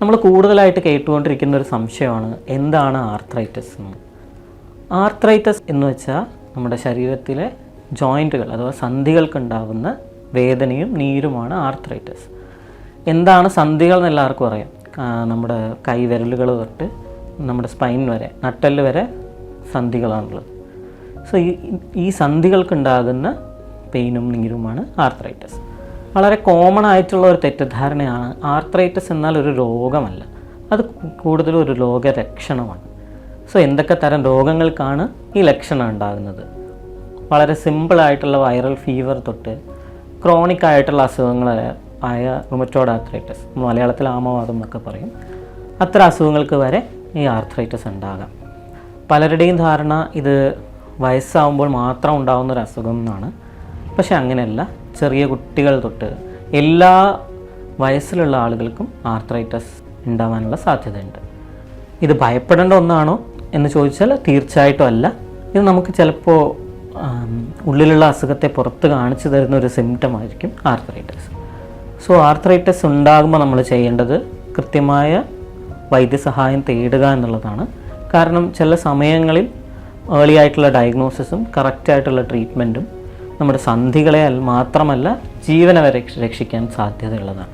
നമ്മൾ കൂടുതലായിട്ട് കേട്ടുകൊണ്ടിരിക്കുന്ന ഒരു സംശയമാണ് എന്താണ് ആർത്രൈറ്റിസ് എന്ന്. ആർത്രൈറ്റിസ് എന്ന് വെച്ചാൽ നമ്മുടെ ശരീരത്തിലെ ജോയിൻറ്റുകൾ അഥവാ സന്ധികൾക്കുണ്ടാകുന്ന വേദനയും നീരുമാണ് ആർത്രൈറ്റിസ്. എന്താണ് സന്ധികൾ എന്ന് എല്ലാവർക്കും അറിയാം. നമ്മുടെ കൈവിരലുകൾ തൊട്ട് നമ്മുടെ സ്പൈൻ വരെ, നട്ടെല്ല് വരെ സന്ധികളാണുള്ളത്. സോ ഈ സന്ധികൾക്കുണ്ടാകുന്ന പെയിനും നീരുമാണ് ആർത്രൈറ്റിസ്. വളരെ കോമൺ ആയിട്ടുള്ള ഒരു തെറ്റിദ്ധാരണയാണ് ആർത്രൈറ്റിസ് എന്നാൽ ഒരു രോഗമല്ല, അത് കൂടുതലും ഒരു രോഗലക്ഷണമാണ്. സോ എന്തൊക്കെ തരം രോഗങ്ങൾക്കാണ് ഈ ലക്ഷണം ഉണ്ടാകുന്നത്? വളരെ സിമ്പിളായിട്ടുള്ള വൈറൽ ഫീവർ തൊട്ട് ക്രോണിക് ആയിട്ടുള്ള അസുഖങ്ങൾ ആയ റുമറ്റോയ്ഡ് ആർത്രൈറ്റിസ്, മലയാളത്തിൽ ആമവാദം എന്നൊക്കെ പറയും, അത്തരം അസുഖങ്ങൾക്ക് വരെ ഈ ആർത്രൈറ്റിസ് ഉണ്ടാകാം. പലരുടെയും ധാരണ ഇത് വയസ്സാവുമ്പോൾ മാത്രം ഉണ്ടാകുന്ന ഒരു അസുഖം എന്നാണ്. പക്ഷെ അങ്ങനെയല്ല. ചെറിയ കുട്ടികൾ തൊട്ട് എല്ലാ വയസ്സിലുള്ള ആളുകൾക്കും ആർത്രൈറ്റിസ് ഉണ്ടാവാനുള്ള സാധ്യതയുണ്ട്. ഇത് ഭയപ്പെടേണ്ട ഒന്നാണോ എന്ന് ചോദിച്ചാൽ തീർച്ചയായിട്ടും അല്ല. ഇത് നമുക്ക് ചിലപ്പോൾ ഉള്ളിലുള്ള അസുഖത്തെ പുറത്ത് കാണിച്ചു തരുന്ന ഒരു സിംറ്റം ആയിരിക്കും ആർത്രൈറ്റിസ്. സോ ആർത്രൈറ്റിസ് ഉണ്ടാകുമ്പോൾ നമ്മൾ ചെയ്യേണ്ടത് കൃത്യമായ വൈദ്യസഹായം തേടുക എന്നുള്ളതാണ്. കാരണം ചില സമയങ്ങളിൽ ഏർലി ആയിട്ടുള്ള ഡയഗ്നോസിസും കറക്റ്റായിട്ടുള്ള ട്രീറ്റ്മെൻറ്റും നമ്മുടെ സന്ധികളെ മാത്രമല്ല ജീവനെ വരെ രക്ഷിക്കാൻ സാധ്യതയുള്ളതാണ്.